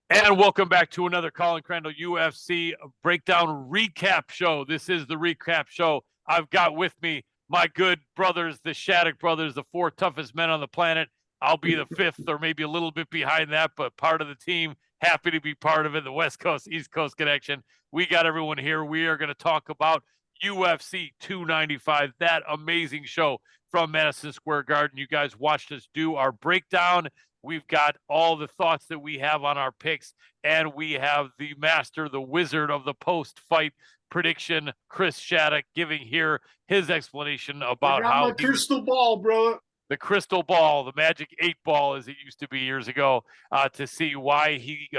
And welcome back to another Colin Crandall UFC breakdown recap show. This is the recap show. I've got with me my good brothers, the Shaddock brothers, the four toughest men on the planet. I'll be the fifth or maybe a little bit behind that, but part of the team. Happy to be part of it. The West Coast, East Coast connection. We got everyone here. We are going to talk about UFC 295, that amazing show from Madison Square Garden. You guys watched us do our breakdown. We've got all the thoughts that we have on our picks, and we have the master, the wizard of the post-fight prediction, Chris Shaddock, giving here his explanation about how my crystal ball, bro. The crystal ball, the magic 8-ball, as it used to be years ago, to see why he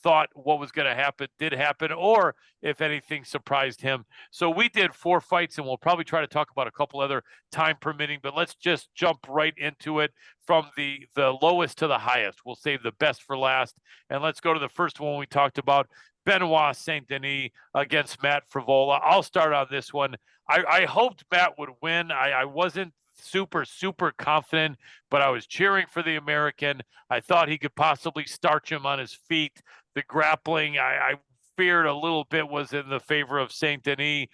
thought what was going to happen did happen, or if anything surprised him. So we did 4 fights, and we'll probably try to talk about a couple other time permitting, but let's just jump right into it from the lowest to the highest. We'll save the best for last, and let's go to the first one we talked about, Benoit Saint Denis against Matt Frevola. I'll start on this one. I hoped Matt would win. I wasn't super confident, but I was cheering for the American. I thought he could possibly starch him on his feet. The grappling, I feared a little bit, was in the favor of Saint Denis.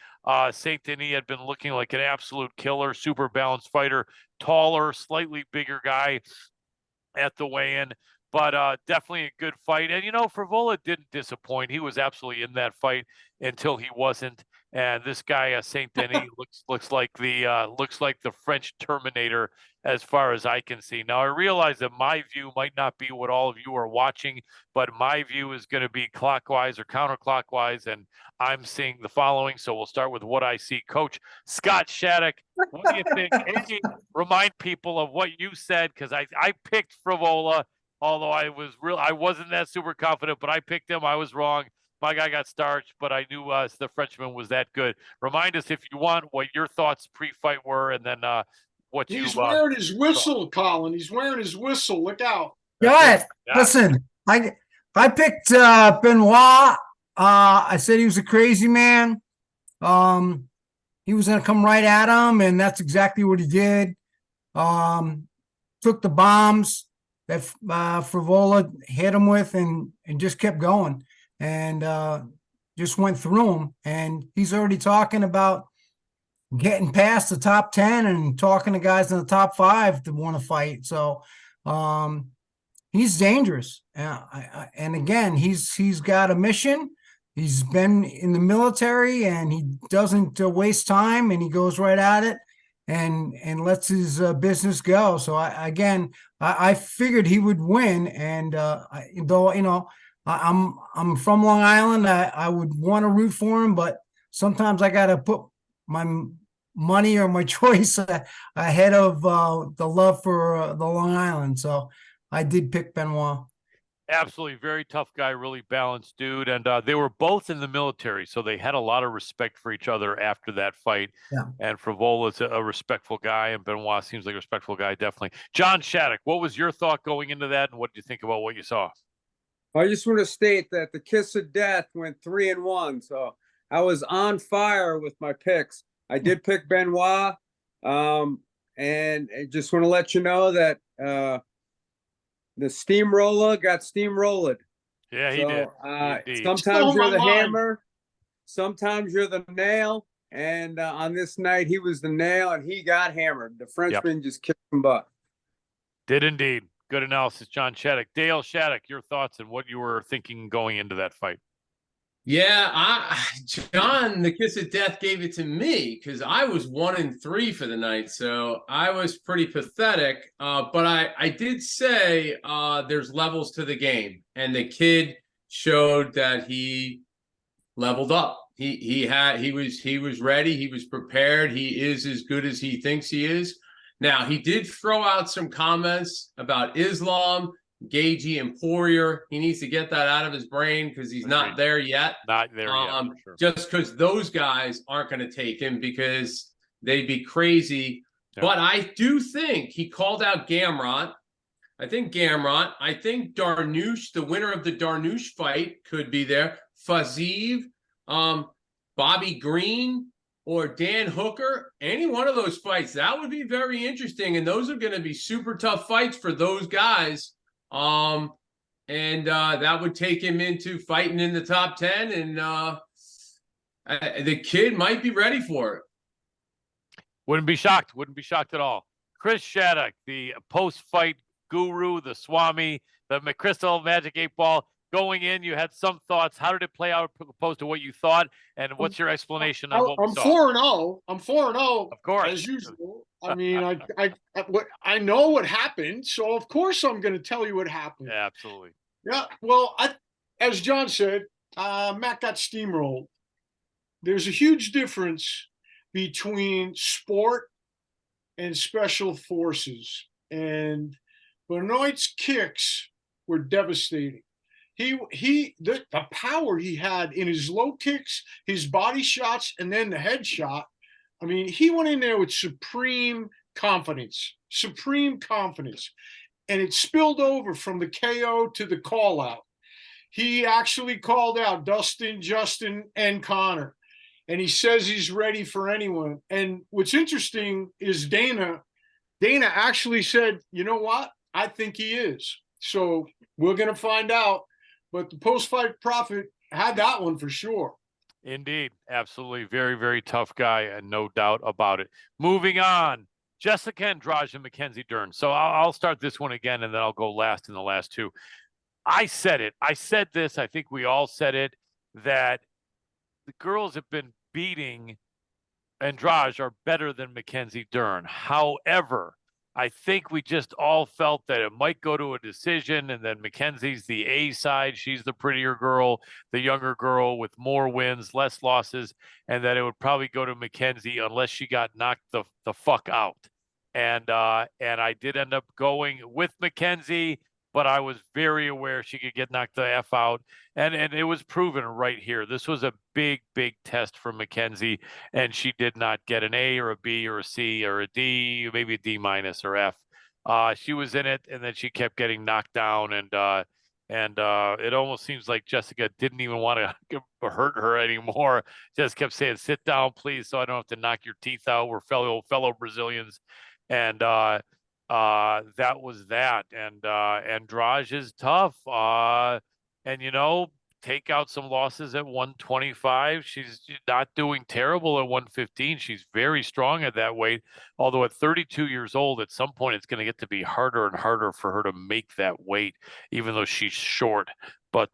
Saint Denis had been looking like an absolute killer, super balanced fighter, taller, slightly bigger guy at the weigh-in, but definitely a good fight. And, Frevola didn't disappoint. He was absolutely in that fight until he wasn't. And this guy, Saint Denis, looks like the French Terminator as far as I can see. Now, I realize that my view might not be what all of you are watching, but my view is going to be clockwise or counterclockwise, and I'm seeing the following. So we'll start with what I see. Coach Scott Shaddock, what do you think? Remind people of what you said, because I picked Frevola, although I wasn't that super confident, but I picked him. I was wrong. My guy got starched, but I knew the Frenchman was that good. Remind us, if you want, what your thoughts pre-fight were, and then what He's wearing his whistle, Colin. He's wearing his whistle. Look out. Good. Listen, I picked Benoit. I said he was a crazy man. He was going to come right at him, and that's exactly what he did. Took the bombs that Frevola hit him with and just kept going. And just went through him, and he's already talking about getting past the top 10 and talking to guys in the top 5 to want to fight. So he's dangerous. And again, he's got a mission. He's been in the military, and he doesn't waste time, and he goes right at it and lets his business go. So I figured he would win, and though I'm from Long Island. I would want to root for him, but sometimes I got to put my money or my choice ahead of the love for the Long Island. So I did pick Benoit. Absolutely. Very tough guy, really balanced dude. And they were both in the military, so they had a lot of respect for each other after that fight. Yeah. And Frevola's a respectful guy, and Benoit seems like a respectful guy, definitely. John Shaddock, what was your thought going into that, and what did you think about what you saw? I just want to state that the kiss of death went 3-1. So I was on fire with my picks. I did pick Benoit. And I just want to let you know that the steamroller got steamrolled. Yeah, he did. Sometimes you're the hammer, sometimes you're the nail. And on this night, he was the nail, and he got hammered. The Frenchman just kicked him butt. Did indeed. Good analysis, John Shaddock. Dale Shaddock, your thoughts and what you were thinking going into that fight. Yeah, John, the kiss of death gave it to me because I was 1-3 for the night, so I was pretty pathetic. But I did say there's levels to the game, and the kid showed that he leveled up. He was ready. He was prepared. He is as good as he thinks he is. Now, he did throw out some comments about Islam, Gagey, and Poirier. He needs to get that out of his brain because he's not there yet. Not there yet, for sure. Just because those guys aren't going to take him because they'd be crazy. Yeah. But I do think he called out Gamrot. I think Darnouche, the winner of the Darnouche fight, could be there. Faziev, Bobby Green, or Dan Hooker, any one of those fights, that would be very interesting. And those are going to be super tough fights for those guys And that would take him into fighting in the top 10, and the kid might be ready for it. Wouldn't be shocked. Wouldn't be shocked at all. Chris Shaddock, the post-fight guru, the Swami, the McChrystal Magic 8-Ball. Going in, you had some thoughts. How did it play out opposed to what you thought? And what's your explanation on what we saw? I'm 4-0. I'm 4-0. Of course. As usual. I mean, I know what happened, so of course I'm going to tell you what happened. Yeah, absolutely. Yeah, well, as John said, Matt got steamrolled. There's a huge difference between sport and special forces, and Benoit's kicks were devastating. The power he had in his low kicks, his body shots, and then the head shot. I mean, he went in there with supreme confidence, and it spilled over from the KO to the call out. He actually called out Dustin, Justin, and Connor, and he says he's ready for anyone. And what's interesting is Dana actually said, you know what? I think he is. So we're going to find out. But the post-fight prophet had that one for sure. Indeed. Absolutely. Very, very tough guy, and no doubt about it. Moving on. Jessica Andrade and Mackenzie Dern. So I'll start this one again, and then I'll go last in the last two. I said it. I said this. I think we all said it, that the girls have been beating Andrade are better than Mackenzie Dern. However, I think we just all felt that it might go to a decision, and then Mackenzie's the A side. She's the prettier girl, the younger girl with more wins, less losses, and that it would probably go to Mackenzie unless she got knocked the fuck out. And I did end up going with Mackenzie, but I was very aware she could get knocked the F out. And it was proven right here. This was a big, big test for Mackenzie, and she did not get an A or a B or a C or a D, maybe a D minus or F. She was in it, and then she kept getting knocked down, and it almost seems like Jessica didn't even want to hurt her anymore. Just kept saying, sit down, please, so I don't have to knock your teeth out. We're fellow Brazilians. And that was that. And Andrade is tough. And take out some losses at 125. She's not doing terrible at 115. She's very strong at that weight. Although at 32 years old, at some point it's going to get to be harder and harder for her to make that weight, even though she's short. But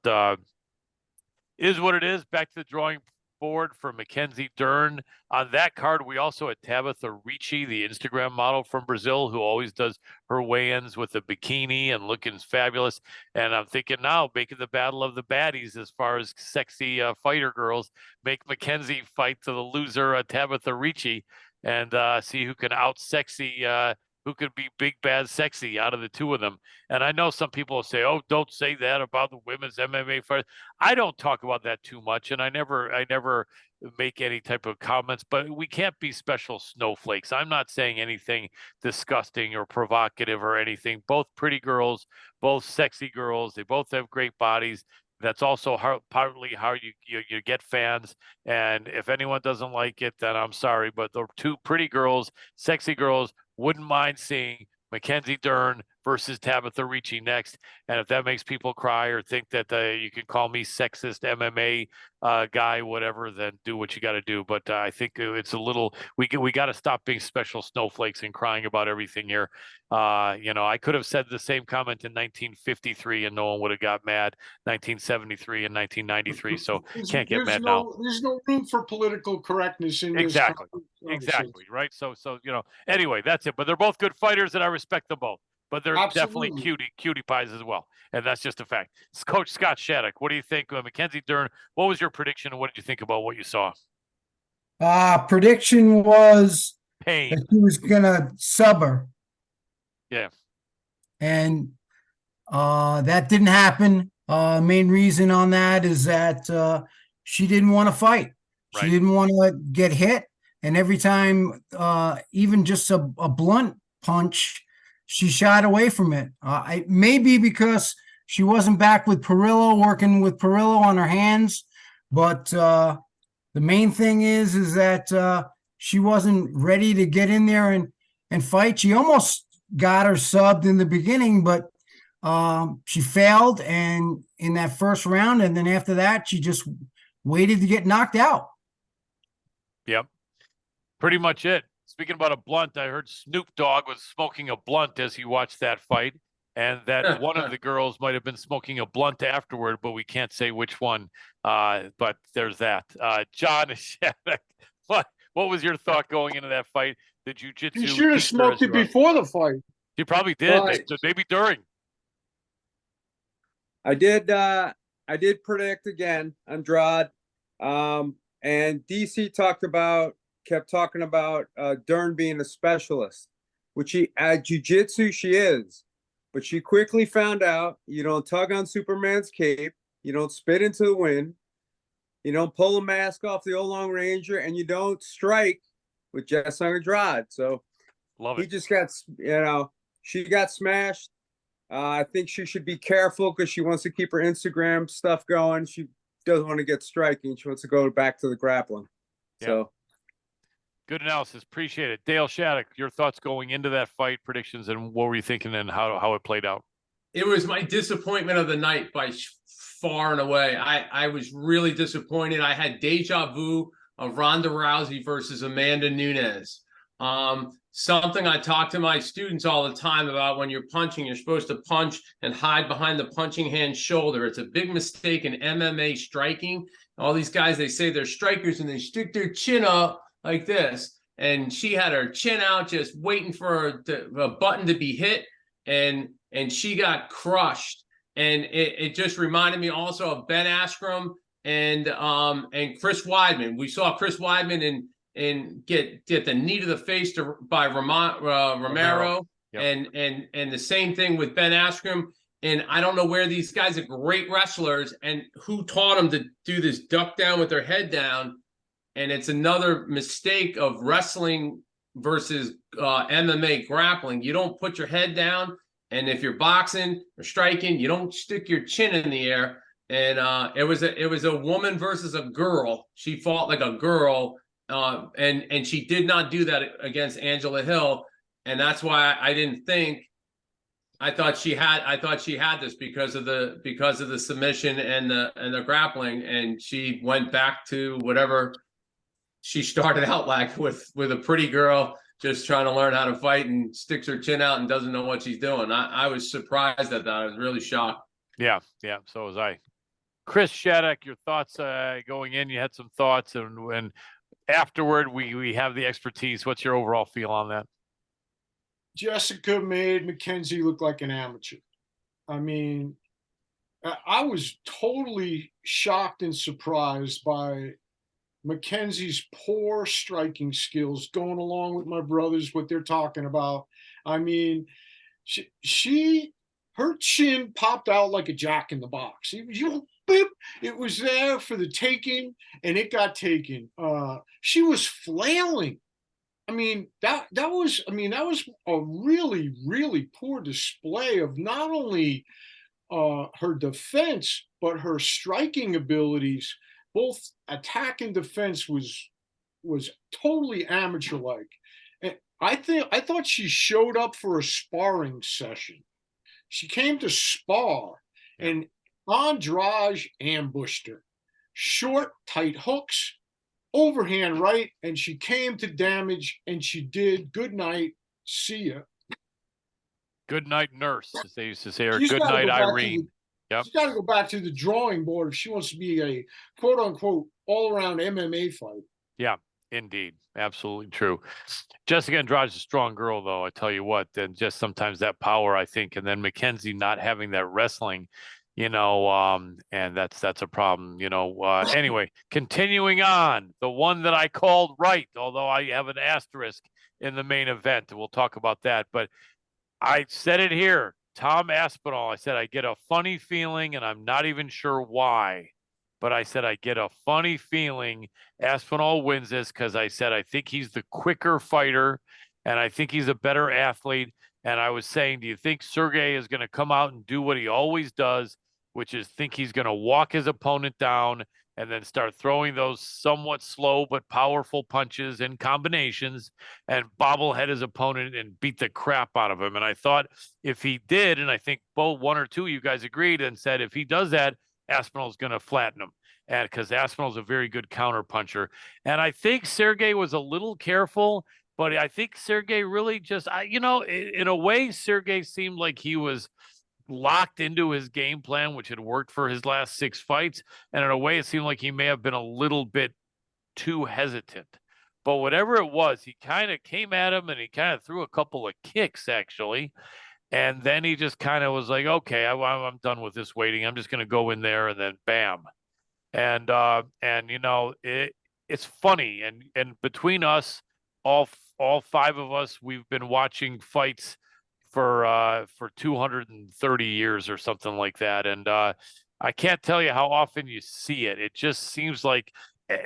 is what it is. Back to the drawing board for Mackenzie Dern. On that card, we also had Tabitha Ricci, the Instagram model from Brazil, who always does her weigh-ins with a bikini and looking fabulous. And I'm thinking now, making the battle of the baddies as far as sexy fighter girls, make Mackenzie fight to the loser, Tabitha Ricci, and see who can out-sexy who could be big, bad, sexy out of the two of them. And I know some people will say, oh, don't say that about the women's MMA fighters. I don't talk about that too much, and I never make any type of comments, but we can't be special snowflakes. I'm not saying anything disgusting or provocative or anything. Both pretty girls, both sexy girls. They both have great bodies. That's also partly how you get fans. And if anyone doesn't like it, then I'm sorry. But the two pretty girls, sexy girls, wouldn't mind seeing Mackenzie Dern versus Tabitha Ricci next. And if that makes people cry or think that you can call me sexist MMA guy, whatever, then do what you got to do. But I think it's a little, we got to stop being special snowflakes and crying about everything here. I could have said the same comment in 1953 and no one would have got mad. 1973 and 1993. So can't get mad now. There's no room for political correctness in this. Exactly. Right. So, anyway, that's it. But they're both good fighters and I respect them both. But they're definitely cutie pies as well. And that's just a fact. Coach Scott Shaddock, what do you think? Mackenzie Dern, what was your prediction and what did you think about what you saw? Prediction was pain. That he was going to sub her. Yeah. And that didn't happen. Main reason on that is that she didn't want to fight. Right. She didn't want to get hit. And every time, even just a blunt punch, she shied away from it. Maybe because she wasn't back with Perillo, working with Perillo on her hands. But the main thing is that she wasn't ready to get in there and fight. She almost got her subbed in the beginning, but she failed and in that first round, and then after that, she just waited to get knocked out. Yep. Pretty much it. Speaking about a blunt, I heard Snoop Dogg was smoking a blunt as he watched that fight, and that one of the girls might have been smoking a blunt afterward, but we can't say which one. But there's that. John Shaddock, what was your thought going into that fight? The jiu-jitsu. He should have smoked it before the fight. He probably did. Right. Maybe during. I did predict again, Andrade. And DC kept talking about Dern being a specialist, which at jiu-jitsu she is. But she quickly found out you don't tug on Superman's cape, you don't spit into the wind, you don't pull a mask off the old Long Ranger, and you don't strike with Jesse Andrade. So Love he it. just got, she got smashed. I think she should be careful because she wants to keep her Instagram stuff going. She doesn't want to get striking. She wants to go back to the grappling. Yeah. So Good analysis. Appreciate it. Dale Shaddock, your thoughts going into that fight, predictions, and what were you thinking and how it played out? It was my disappointment of the night by far and away. I was really disappointed. I had deja vu of Ronda Rousey versus Amanda Nunes. Something I talk to my students all the time about: when you're punching, you're supposed to punch and hide behind the punching hand's shoulder. It's a big mistake in MMA striking. All these guys, they say they're strikers and they stick their chin up like this. And she had her chin out, just waiting for a button to be hit. And she got crushed. And it just reminded me also of Ben Askren and Chris Weidman. We saw Chris Weidman and get the knee to the face by Romero. Yep. And the same thing with Ben Askren. And I don't know where these guys are great wrestlers and who taught them to do this duck down with their head down. And it's another mistake of wrestling versus MMA grappling. You don't put your head down. And if you're boxing or striking, you don't stick your chin in the air. And it was a woman versus a girl. She fought like a girl. And she did not do that against Angela Hill. And that's why I didn't think. I thought she had this because of the submission and the grappling, and she went back to whatever she started out like, with a pretty girl just trying to learn how to fight and sticks her chin out and doesn't know what she's doing. I was surprised at that. I was really shocked. Yeah, so was I. Chris Shaddock, your thoughts going in? You had some thoughts, and afterward we have the expertise. What's your overall feel on that? Jessica made Mackenzie look like an amateur. I mean, I was totally shocked and surprised by Mackenzie's poor striking skills, going along with my brothers, what they're talking about. I mean, her chin popped out like a jack in the box. It was there for the taking, and it got taken. She was flailing. I mean, that was a really, really poor display of not only her defense, but her striking abilities. Both attack and defense was totally amateur-like. And I thought she showed up for a sparring session. She came to spar, and Andrade ambushed her. Short, tight hooks, overhand right, and she came to damage, and she did. Good night, see ya. Good night, nurse, as they used to say, or good night, Irene. Yep. She's got to go back to the drawing board if she wants to be a quote-unquote all-around MMA fight. Yeah, indeed. Absolutely true. Jessica Andrade's a strong girl, though, I tell you what. And just sometimes that power, I think, and then Mackenzie not having that wrestling, and that's a problem, Anyway, continuing on, the one that I called right, although I have an asterisk in the main event, and we'll talk about that. But I said it here. Tom Aspinall, I said, I get a funny feeling, and I'm not even sure why, but I said, I get a funny feeling Aspinall wins this because I said, I think he's the quicker fighter, and I think he's a better athlete. And I was saying, do you think Sergey is going to come out and do what he always does, which is think he's going to walk his opponent down and then start throwing those somewhat slow but powerful punches and combinations and bobblehead his opponent and beat the crap out of him. And I thought if he did, and I think both one or two of you guys agreed and said if he does that, Aspinall's going to flatten him. And because Aspinall's a very good counter puncher. And I think Sergey was a little careful, but I think Sergey really just, in a way, Sergey seemed like he was locked into his game plan, which had worked for his last 6 fights. And in a way, it seemed like he may have been a little bit too hesitant. But whatever it was, he kind of came at him and he kind of threw a couple of kicks, actually. And then he just kind of was like, okay, I'm done with this waiting. I'm just going to go in there, and then bam. And it's funny. And between us, all 5 of us, we've been watching fights for 230 years or something like that. And I can't tell you how often you see it. It just seems like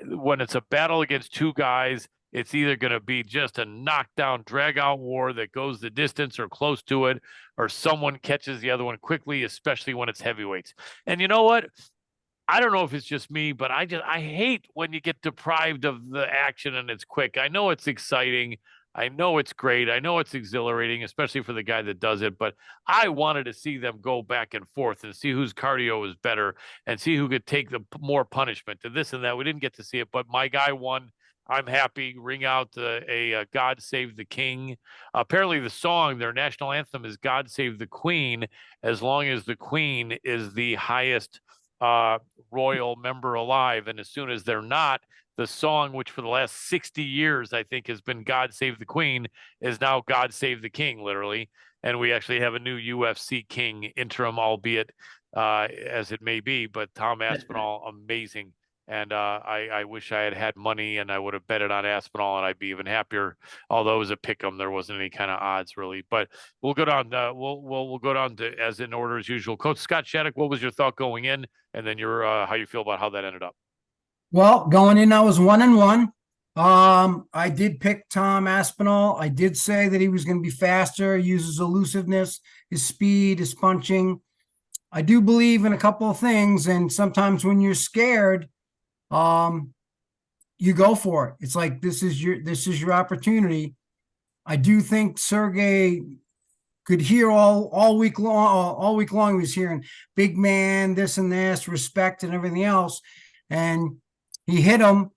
when it's a battle against 2 guys, it's either going to be just a knockdown, drag-out war that goes the distance or close to it, or someone catches the other one quickly, especially when it's heavyweights. And you know what? I don't know if it's just me, but I hate when you get deprived of the action and it's quick. I know it's exciting. I know it's great. I know it's exhilarating, especially for the guy that does it. But I wanted to see them go back and forth and see whose cardio is better and see who could take the more punishment and this and that. We didn't get to see it, but my guy won. I'm happy. Ring out a God Save the King. Apparently the song, their national anthem, is God Save the Queen, as long as the Queen is the highest royal member alive. And as soon as they're not, the song, which for the last 60 years, I think, has been God Save the Queen, is now God Save the King, literally. And we actually have a new UFC king interim, albeit as it may be. But Tom Aspinall, amazing. And I wish I had money and I would have betted on Aspinall and I'd be even happier. Although it was a pick 'em, there wasn't any kind of odds really. But we'll go down. We'll go down to as in order as usual. Coach Scott Shaddock, what was your thought going in, and then your how you feel about how that ended up? Well, going in, I was 1-1. I did pick Tom Aspinall. I did say that he was going to be faster, use his elusiveness, his speed, his punching. I do believe in a couple of things, and sometimes when you're scared, you go for it. It's like this is your opportunity. I do think Sergey could hear all week long. All week long, he was hearing big man, this and this, respect and everything else, and he hit him.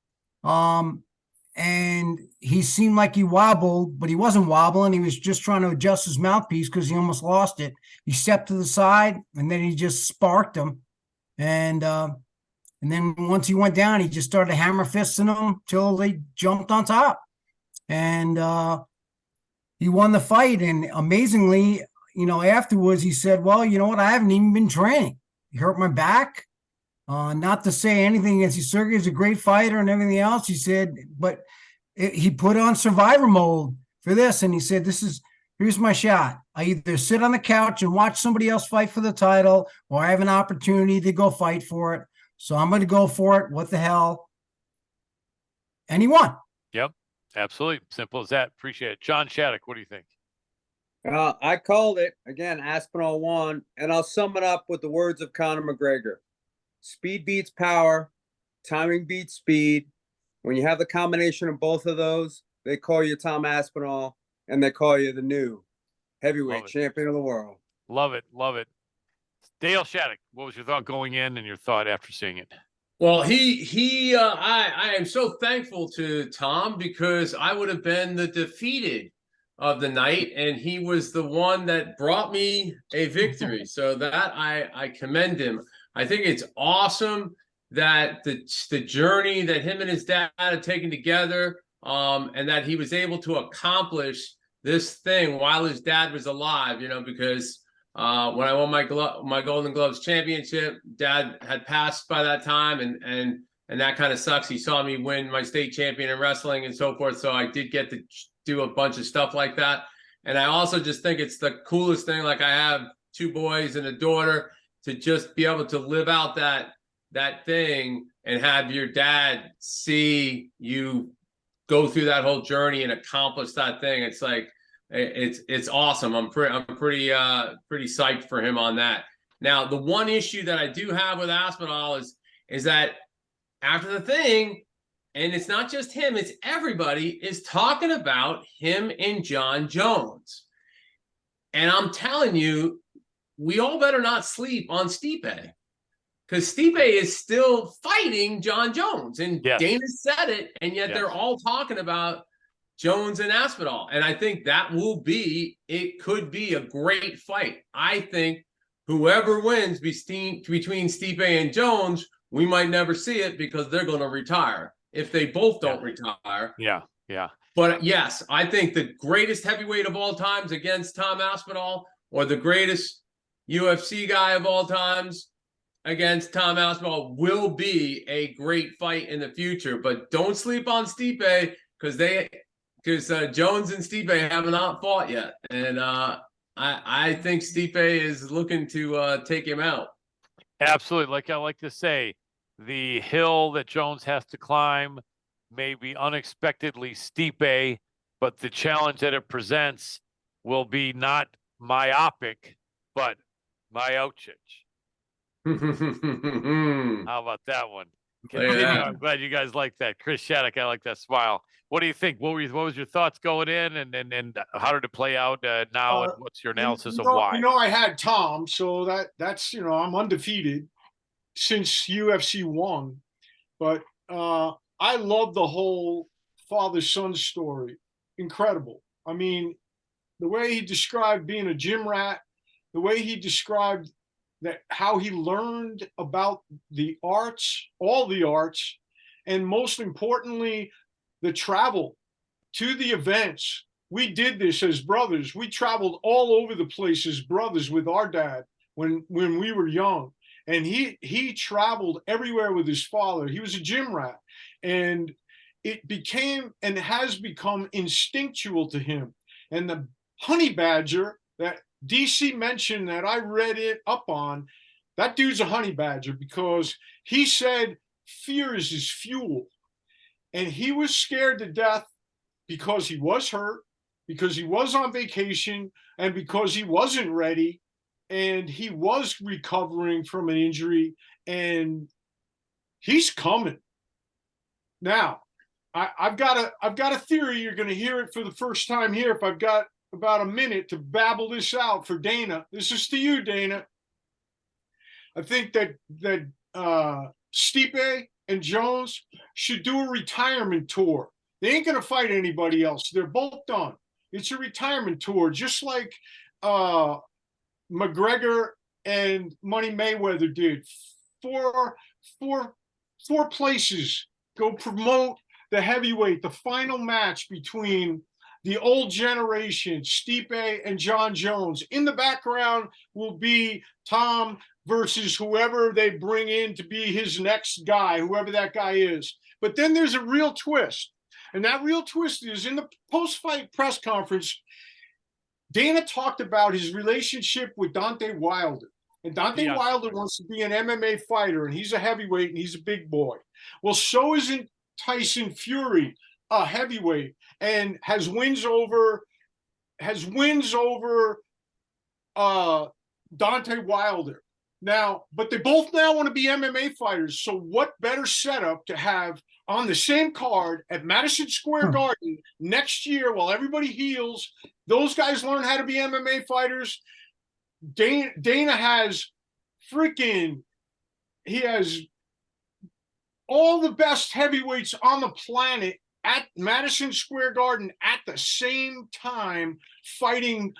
And he seemed like he wobbled, but he wasn't wobbling. He was just trying to adjust his mouthpiece because he almost lost it. He stepped to the side, and then he just sparked him, and then once he went down, he just started hammer fisting him till they jumped on top. And he won the fight. And amazingly, afterwards he said, well, you know what? I haven't even been training. He hurt my back. Not to say anything against Sergey is a great fighter and everything else. He said, but he put on survivor mode for this. And he said, here's my shot. I either sit on the couch and watch somebody else fight for the title, or I have an opportunity to go fight for it. So I'm going to go for it. What the hell? And he won. Yep, absolutely. Simple as that. Appreciate it. John Shaddock, what do you think? I called it. Again, Aspinall won. And I'll sum it up with the words of Conor McGregor. Speed beats power. Timing beats speed. When you have the combination of both of those, they call you Tom Aspinall, and they call you the new heavyweight champion of the world. Love it. Love it. Dale Shaddock, what was your thought going in and your thought after seeing it? Well, I am so thankful to Tom because I would have been the defeated of the night, and he was the one that brought me a victory. So that I commend him. I think it's awesome that the journey that him and his dad had taken together, and that he was able to accomplish this thing while his dad was alive. Because when I won my Golden Gloves championship, Dad had passed by that time, and that kind of sucks. He saw me win my state champion in wrestling and so forth, so I did get to do a bunch of stuff like that. And I also just think it's the coolest thing. Like, I have 2 boys and a daughter, to just be able to live out that thing and have your dad see you go through that whole journey and accomplish that thing. It's like, it's awesome. I'm pretty psyched for him on that. Now, the one issue that I do have with Aspinall is that after the thing, and it's not just him, it's everybody is talking about him and John Jones. And I'm telling you, we all better not sleep on Stipe, because Stipe is still fighting John Jones. And Yes. Dana said it, and yet they're all talking about Jones and Aspinall. And I think that it could be a great fight. I think whoever wins between Stipe and Jones, we might never see it because they're going to retire if they both don't retire. Yeah. But yes, I think the greatest heavyweight of all times against Tom Aspinall, or the greatest UFC guy of all times against Tom Aspinall, will be a great fight in the future. But don't sleep on Stipe, because Jones and Stipe have not fought yet, and I think Stipe is looking to take him out. Absolutely. Like I like to say, the hill that Jones has to climb may be unexpectedly steep, but the challenge that it presents will be not myopic, but myopic. How about that one? I'm glad you guys like that. Chris Shaddock, I like that smile. What do you think? What was your thoughts going in, and how did it play out now? And what's your analysis of why? I had Tom, so that's I'm undefeated since UFC 1, but I love the whole father-son story. Incredible. I mean, the way he described being a gym rat, the way he described how he learned about the arts, all the arts, and most importantly, the travel to the events. We did this as brothers. We traveled all over the place as brothers with our dad when we were young. And he traveled everywhere with his father. He was a gym rat. And it became and has become instinctual to him. And the honey badger that DC mentioned, that I read it up on, that dude's a honey badger, because he said fear is his fuel. And he was scared to death because he was hurt, because he was on vacation, and because he wasn't ready, and he was recovering from an injury, and he's coming. Now, I've got a theory. You're going to hear it for the first time here. If I've got about a minute to babble this out for Dana, this is to you, Dana. I think that Stipe and Jones should do a retirement tour. They ain't going to fight anybody else. They're both done. It's a retirement tour, just like McGregor and Money Mayweather did. Four places. Go promote the heavyweight, the final match between the old generation, Stipe and John Jones. In the background will be Tom versus whoever they bring in to be his next guy, whoever that guy is. But then there's a real twist. And that real twist is, in the post-fight press conference, Dana talked about his relationship with Deontay Wilder. And Deontay Wilder wants to be an MMA fighter, and he's a heavyweight, and he's a big boy. Well, so isn't Tyson Fury a heavyweight, and has wins over Deontay Wilder. Now, but they both now want to be MMA fighters. So what better setup to have on the same card at Madison Square Garden next year, while everybody heals, those guys learn how to be MMA fighters. Dana has he has all the best heavyweights on the planet at Madison Square Garden at the same time, fighting.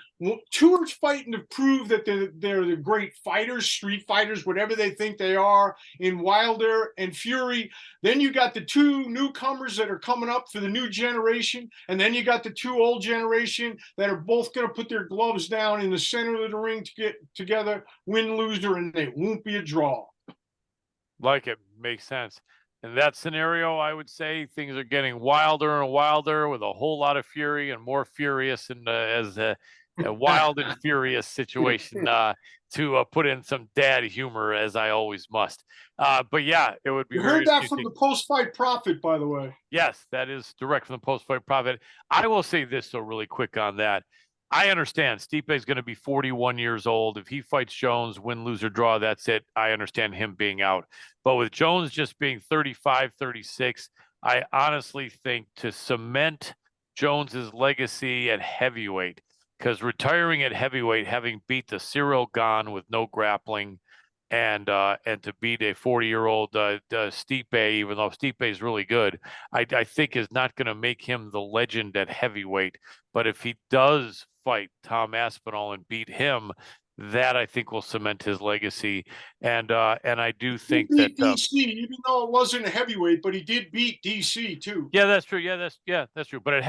Two are fighting to prove that they're the great fighters, street fighters, whatever they think they are, in Wilder and Fury. Then you got the two newcomers that are coming up for the new generation, and then you got the two old generation that are both going to put their gloves down in the center of the ring to get together, win, loser, and they won't be a draw. Like it. Makes sense. In that scenario, I would say things are getting wilder and wilder, with a whole lot of fury and more furious, and as a wild and furious situation to put in some dad humor, as I always must. But yeah, it would be. You heard that from the post-fight prophet, by the way. Yes, that is direct from the post-fight prophet. I will say this, though, really quick on that. I understand Stipe is going to be 41 years old. If he fights Jones, win, lose, or draw, that's it. I understand him being out. But with Jones just being 35, 36, I honestly think to cement Jones's legacy at heavyweight, because retiring at heavyweight, having beat the Cyril Gane with no grappling, and to beat a 40-year-old Stipe, even though Stipe is really good, I think is not going to make him the legend at heavyweight. But if he does fight Tom Aspinall and beat him, that I think will cement his legacy. And I do think he that beat DC, even though it wasn't a heavyweight, but he did beat DC too. yeah, that's true. Yeah, that's true. But at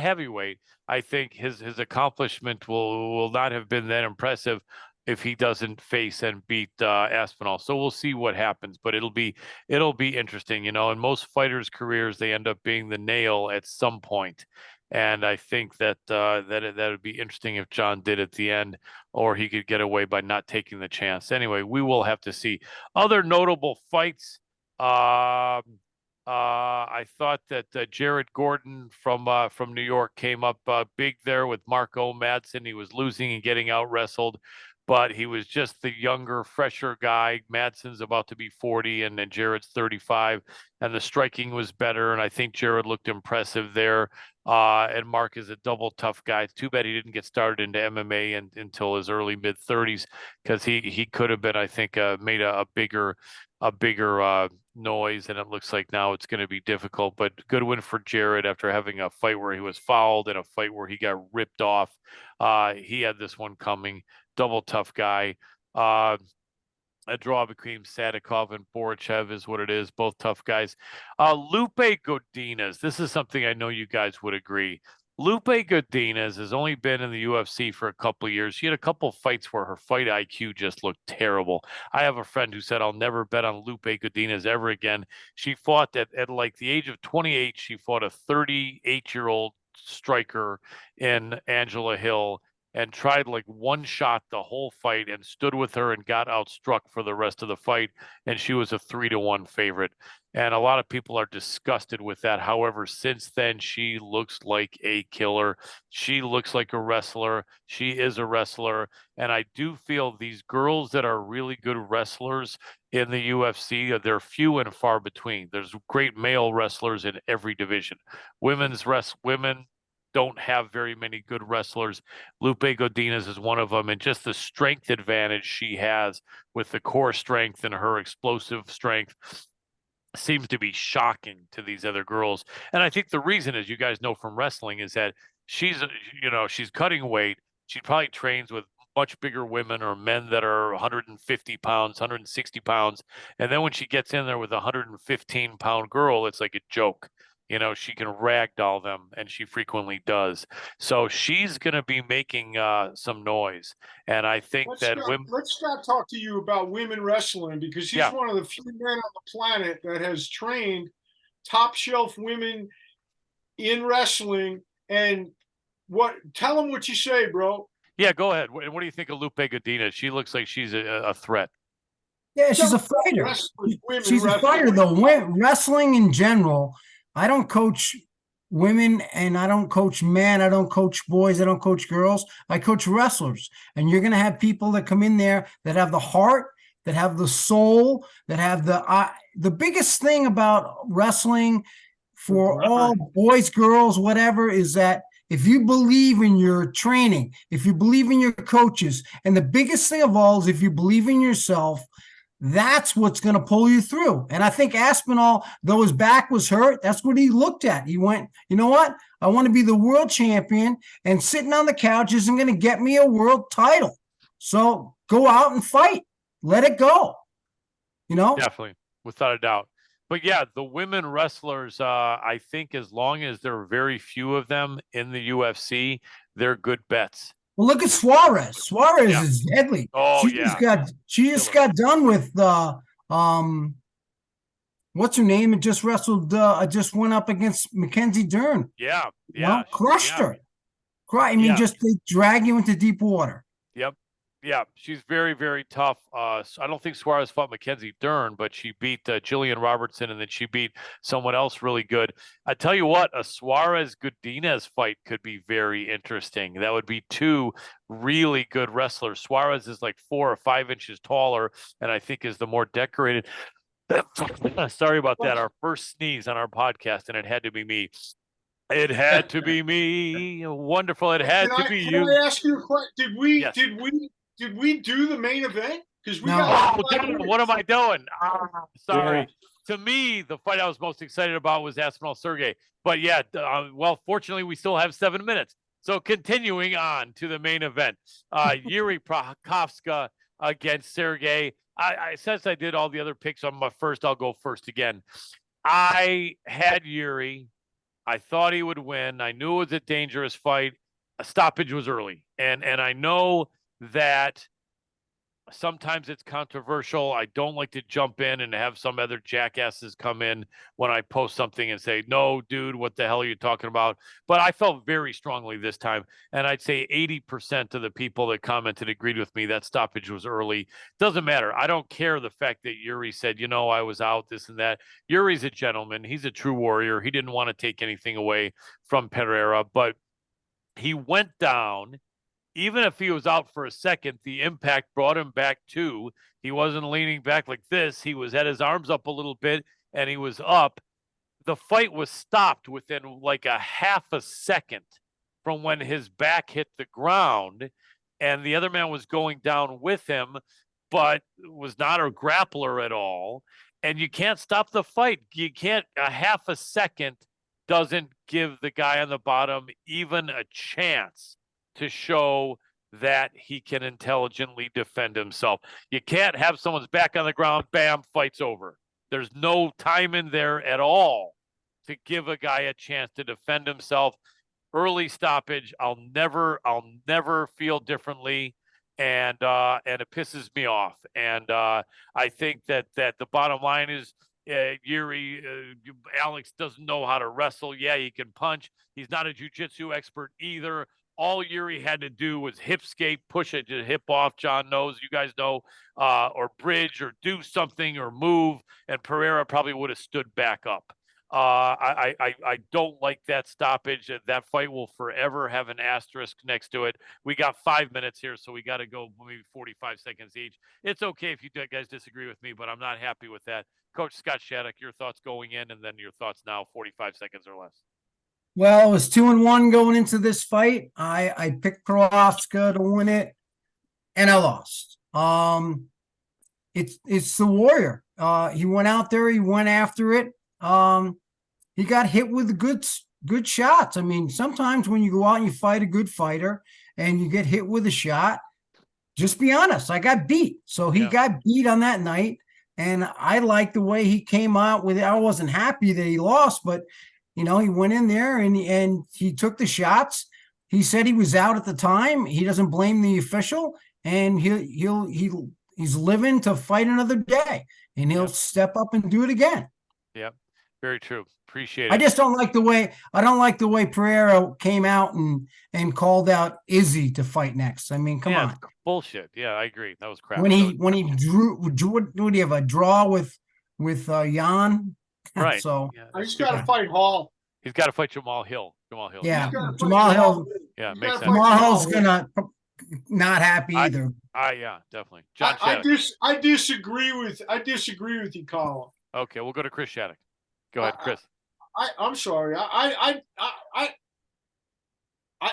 heavyweight, I think his accomplishment will not have been that impressive if he doesn't face and beat Aspinall. So we'll see what happens, but it'll be interesting. You know, in most fighters' careers, they end up being the nail at some point. And I think that that would be interesting if John did at the end, or he could get away by not taking the chance. Anyway, we will have to see. Other notable fights. I thought that Jared Gordon from New York came up big there with Marco Madsen. He was losing and getting out wrestled, but he was just the younger, fresher guy. Madsen's about to be 40, and then Jared's 35, and the striking was better. And I think Jared looked impressive there. And Mark is a double tough guy. It's too bad he didn't get started into MMA until his early mid 30s, because he could have been, I think, made a bigger noise. And it looks like now it's going to be difficult. But good win for Jared after having a fight where he was fouled and a fight where he got ripped off. He had this one coming. Double tough guy. A draw between Sadikov and Borichev is what it is. Both tough guys. Lupe Godinez. This is something I know you guys would agree. Lupe Godinez has only been in the UFC for a couple of years. She had a couple of fights where her fight IQ just looked terrible. I have a friend who said, I'll never bet on Lupe Godinez ever again. She fought at like the age of 28. She fought a 38-year-old striker in Angela Hill, and tried like one shot the whole fight and stood with her and got outstruck for the rest of the fight. And she was a 3-1 favorite. And a lot of people are disgusted with that. However, since then, she looks like a killer. She looks like a wrestler. She is a wrestler. And I do feel these girls that are really good wrestlers in the UFC, they're few and far between. There's great male wrestlers in every division. Women don't have very many good wrestlers. Lupe Godinez is one of them, and just the strength advantage she has with the core strength and her explosive strength seems to be shocking to these other girls. And I think the reason, as you guys know from wrestling, is that she's cutting weight. She probably trains with much bigger women or men that are 150 pounds, 160 pounds. And then when she gets in there with a 115-pound girl, it's like a joke. You know, she can ragdoll them, and she frequently does. So she's going to be making some noise. And I think let's Scott talk to you about women wrestling, because he's one of the few men on the planet that has trained top shelf women in wrestling. And tell them what you say, bro. Yeah, go ahead. And what do you think of Lupe Godinez? She looks like she's a threat. Yeah, she's a fighter. She's a fighter, though. Wrestling in general. I don't coach women, and I don't coach men. I don't coach boys. I don't coach girls. I coach wrestlers. And you're going to have people that come in there that have the heart, that have the soul, that have the biggest thing about wrestling for all boys, girls, whatever, is that if you believe in your training, if you believe in your coaches, and the biggest thing of all is if you believe in yourself, that's what's going to pull you through. And I think Aspinall, though his back was hurt, that's what he looked at. He went, you know what? I want to be the world champion, and sitting on the couch isn't going to get me a world title. So go out and fight. Let it go. You know? Definitely, without a doubt. But yeah, the women wrestlers, I think as long as there are very few of them in the UFC, they're good bets. Well, look at Suarez. Suarez is deadly. Oh, She just got done with what's her name? It just wrestled. Just went up against Mackenzie Dern. Yeah. Crushed her. I mean, just they drag you into deep water. Yep. Yeah, she's very, very tough. I don't think Suarez fought Mackenzie Dern, but she beat Jillian Robertson, and then she beat someone else really good. I tell you what, a Suarez Godinez fight could be very interesting. That would be two really good wrestlers. Suarez is like 4 or 5 inches taller, and I think is the more decorated. Sorry about that. Our first sneeze on our podcast, and it had to be me. It had to be me. Wonderful. It had to be you. Can I ask you a question? Yes. Did we do the main event? Because we No. got Oh, damn, what am I doing? Sorry. Yeah. To me, the fight I was most excited about was Aspinall Sergey. But yeah, well, fortunately, we still have 7 minutes. So continuing on to the main event, Yuri Prochazka against Sergey. Since I did all the other picks on my first, I'll go first again. I had Yuri. I thought he would win. I knew it was a dangerous fight. A stoppage was early, and I know that sometimes it's controversial. I don't like to jump in and have some other jackasses come in when I post something and say, no, dude, what the hell are you talking about? But I felt very strongly this time. And I'd say 80% of the people that commented agreed with me that stoppage was early. Doesn't matter. I don't care the fact that Yuri said, I was out, this and that. Yuri's a gentleman. He's a true warrior. He didn't want to take anything away from Pereira, but he went down. Even if he was out for a second, the impact brought him back too. He wasn't leaning back like this. He was had his arms up a little bit and he was up. The fight was stopped within like a half a second from when his back hit the ground, and the other man was going down with him, but was not a grappler at all. And you can't stop the fight. You can't, a half a second doesn't give the guy on the bottom even a chance to show that he can intelligently defend himself. You can't have someone's back on the ground, bam, fight's over. There's no time in there at all to give a guy a chance to defend himself. Early stoppage, I'll never feel differently, and it pisses me off. And I think that the bottom line is Yuri, Alex doesn't know how to wrestle. Yeah, he can punch. He's not a jiu-jitsu expert either. All Yuri had to do was hip skate, push it to hip off. John knows, you guys know, or bridge or do something or move, and Pereira probably would have stood back up. I don't like that stoppage. That fight will forever have an asterisk next to it. We got 5 minutes here, so we got to go maybe 45 seconds each. It's okay if you guys disagree with me, but I'm not happy with that. Coach Scott Shaddock, your thoughts going in, and then your thoughts now, 45 seconds or less. Well, it was 2-1 going into this fight. I picked Prochazka to win it, and I lost. It's the warrior. He went out there, he went after it. He got hit with good shots. I mean, sometimes when you go out and you fight a good fighter and you get hit with a shot, just be honest. I got beat. So he got beat on that night, and I liked the way he came out with it. I wasn't happy that he lost, but he went in there and he took the shots. He said he was out at the time. He doesn't blame the official, and he's living to fight another day, and he'll step up and do it again. Yep, very true. Appreciate it. I just don't like the way Pereira came out and called out Izzy to fight next. I mean, come on, bullshit. Yeah, I agree. That was crap. When he drew, would he have a draw with Jan? Right. So he's got to fight Hall. He's got to fight Jamal Hill. Yeah, Jamal Hill. Yeah, makes sense. Jamal Hill's gonna not happy either. Yeah, definitely. John I disagree with you, Colin. Okay, we'll go to Chris Shaddock. Go ahead, Chris. I'm sorry.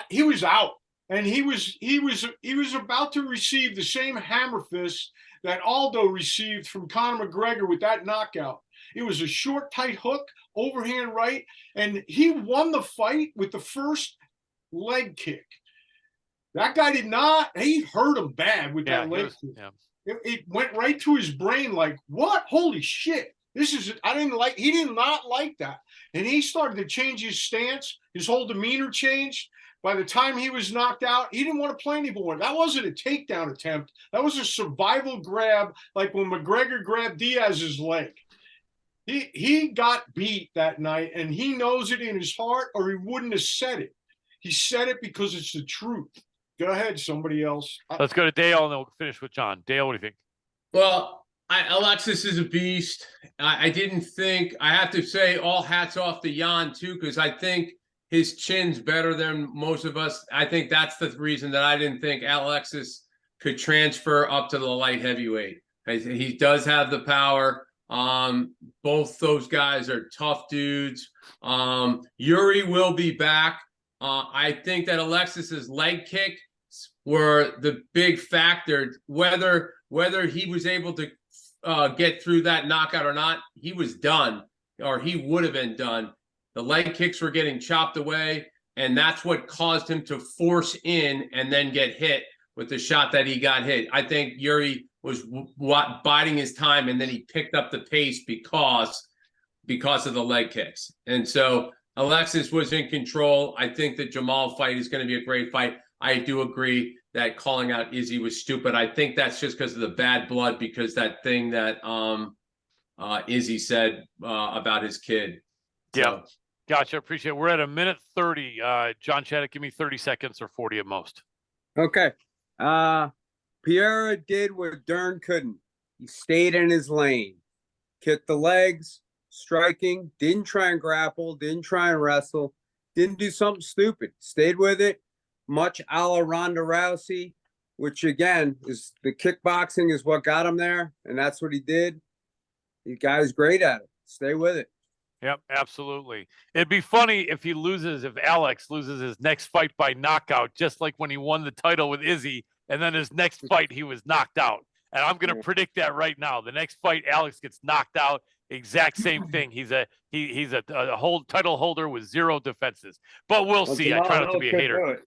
He was out, and he was about to receive the same hammer fist that Aldo received from Conor McGregor with that knockout. It was a short, tight hook, overhand right, and he won the fight with the first leg kick. That guy did not. He hurt him bad with that leg kick. Yeah. It went right to his brain. Like, what? Holy shit! This is. He did not like that, and he started to change his stance. His whole demeanor changed. By the time he was knocked out, he didn't want to play anymore. That wasn't a takedown attempt. That was a survival grab, like when McGregor grabbed Diaz's leg. He got beat that night, and he knows it in his heart, or he wouldn't have said it. He said it because it's the truth. Go ahead, somebody else. Let's go to Dale and then we'll finish with John. Dale, what do you think? Well, Alexis is a beast. I didn't think, I have to say, all hats off to Jan too, because I think his chin's better than most of us. I think that's the reason that I didn't think Alexis could transfer up to the light heavyweight. He does have the power. Both those guys are tough dudes. Yuri will be back. I think that Alexis's leg kick were the big factor. Whether he was able to get through that knockout or not, he was done, or he would have been done. The leg kicks were getting chopped away, and that's what caused him to force in and then get hit with the shot that he got hit. I think Yuri was biding his time, and then he picked up the pace because of the leg kicks. And so Alexis was in control. I think the Jamal fight is going to be a great fight. I do agree that calling out Izzy was stupid. I think that's just because of the bad blood, because that thing that Izzy said about his kid. Yeah. So, Gotcha. Appreciate it. We're at 1:30. John Shaddock, give me 30 seconds or 40 at most. Okay. Pereira did what Dern couldn't. He stayed in his lane, kicked the legs, striking, didn't try and grapple, didn't try and wrestle, didn't do something stupid, stayed with it, much a la Ronda Rousey, which again is the kickboxing is what got him there, and that's what he did. The guy's great at it. Stay with it. Yep, absolutely. It'd be funny if Alex loses his next fight by knockout, just like when he won the title with Izzy, and then his next fight he was knocked out. And I'm going to predict that right now. The next fight, Alex gets knocked out. Exact same thing. He's a whole title holder with 0 defenses. But we'll see. I try not to be a hater.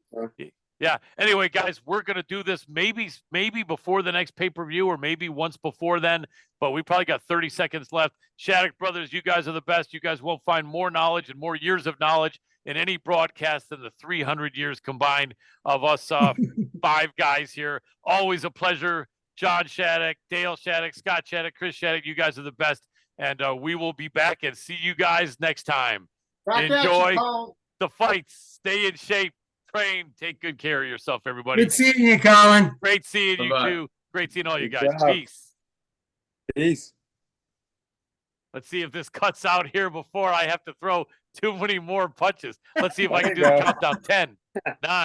Yeah. Anyway, guys, we're going to do this maybe before the next pay-per-view, or maybe once before then, but we probably got 30 seconds left. Shaddock brothers, you guys are the best. You guys won't find more knowledge and more years of knowledge in any broadcast than the 300 years combined of us 5 guys here. Always a pleasure. John Shaddock, Dale Shaddock, Scott Shaddock, Chris Shaddock, you guys are the best. And we will be back and see you guys next time. Enjoy the fights. Stay in shape. Train. Take good care of yourself, everybody. Good seeing you, Colin. Great seeing Bye-bye. you too. Great seeing all you Good guys. job. Peace. Peace. Let's see if this cuts out here before I have to throw too many more punches. Let's see if I can do There the you go. countdown. 10, 9.